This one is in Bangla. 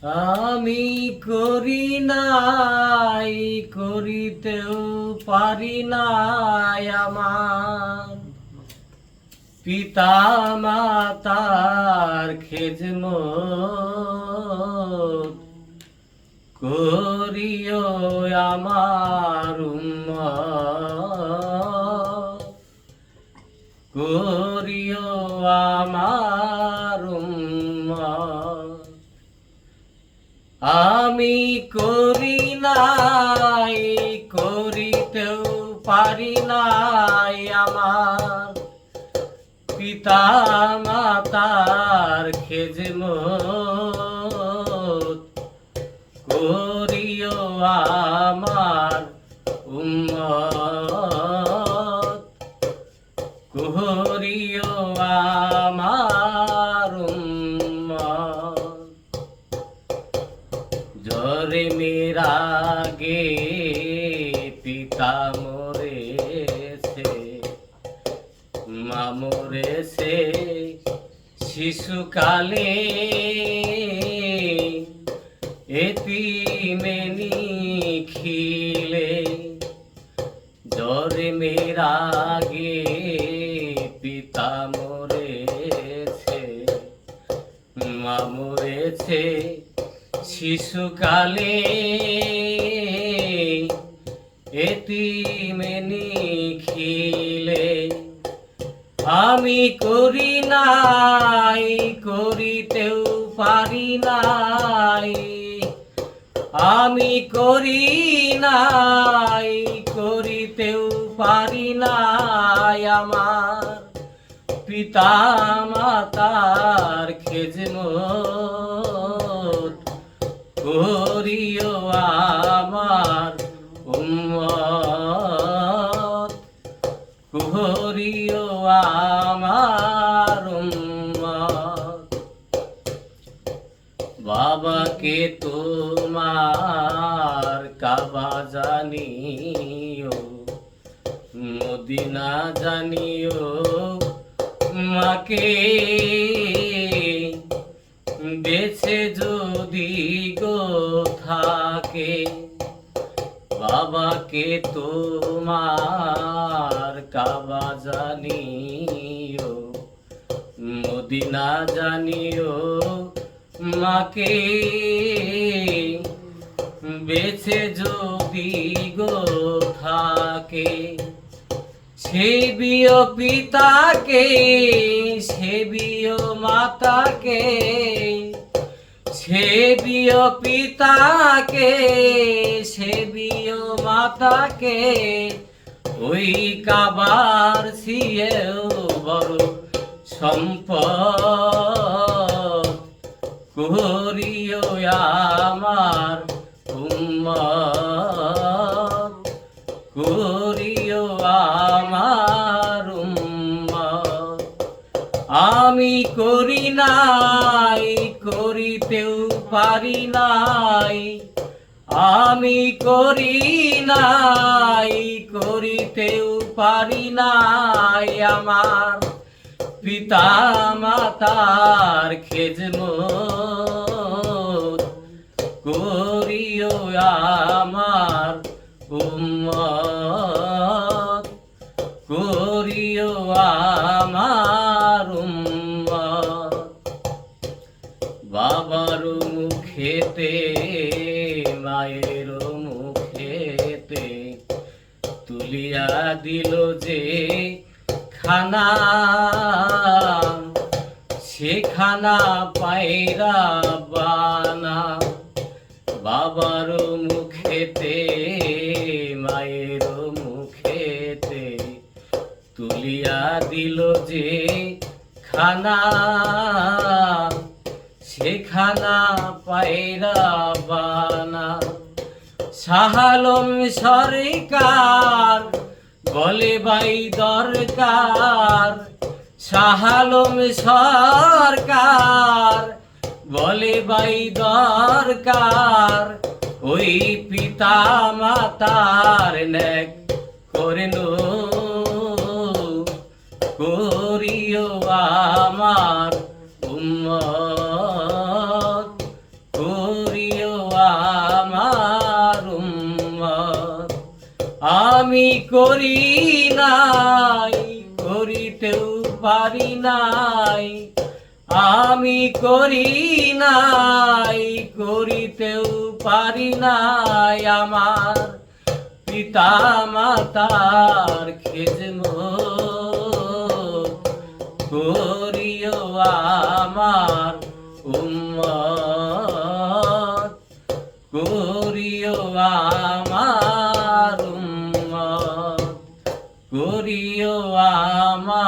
আমি করি নাই, করিতেও পারি নাই আমার পিতা মাতার খেদমত করিও আমার উম্মত, করিও আমার উম্মত। আমি করি নাই, করিতেও পারি নাই আমার পিতা মাতার খেদমত করিও আমার উম্মত, করিও আমার উম্মত। জরে মেরা গে পিতা মরেছে, মা মরেছে শিশুকালে, এতিমে নিখিলে। জরে মেরা গে পিতা মরেছে, মা মরেছে শিশুকালে, এতিমে নিখিলে। আমি করি নাই, করিতেও পারি নাই। আমি করি নাই, করিতেও পারি নাই আমার পিতা মাতার খেদমত করিও আমার উম্মত, করিও আমার উম্মত। বাবাকে তোমার কাবা জানিও, মদিনা জানিও, মাকে বেছে যদি গো থাকে। বাবাকে তোমার কাবা জানিও, মদিনা জানিও, মাকে বেছে যদি গো থাকে। সেবিও পিতাকে, সেবিও মাতাকে, সেবিও পিতাকে, সেবিও মাতাকে। ওই কাবার সিয়েও বড় সম্পদ করিও আমার উম্মত, করিও আমার উম্মত। আমি করি নাই, করিতেও পারি নাই। আমি করি নাই, করিতেও পারি নাই আমার পিতা মাতার খেদমত করিও আমার উম্মত, করিও আমার উম্মত। বাবার মুখেতে মায়ের মুখেতে তুলিয়া দিল যে খানা, সে খানা পায়রা বানা। বাবার মুখেতে মায়ের মুখেতে তুলিয়া দিল যে খানা, সে খানা পায়রা বানা। শাহ আলম সরকার বলে ভাই দরকার, শাহ আলম সরকার বলে ভাই দরকার। ওই পিতা মাতার নেক করেন করিও আমার উম্মত। আমি করি নাই, করিতেও পারি নাই, আমি করি নাই, করিতেও পারি নাই, আমার পিতা মাতার খেদমত করিও আমার উম্মত, করিও আমার উম্মত, করিও আমার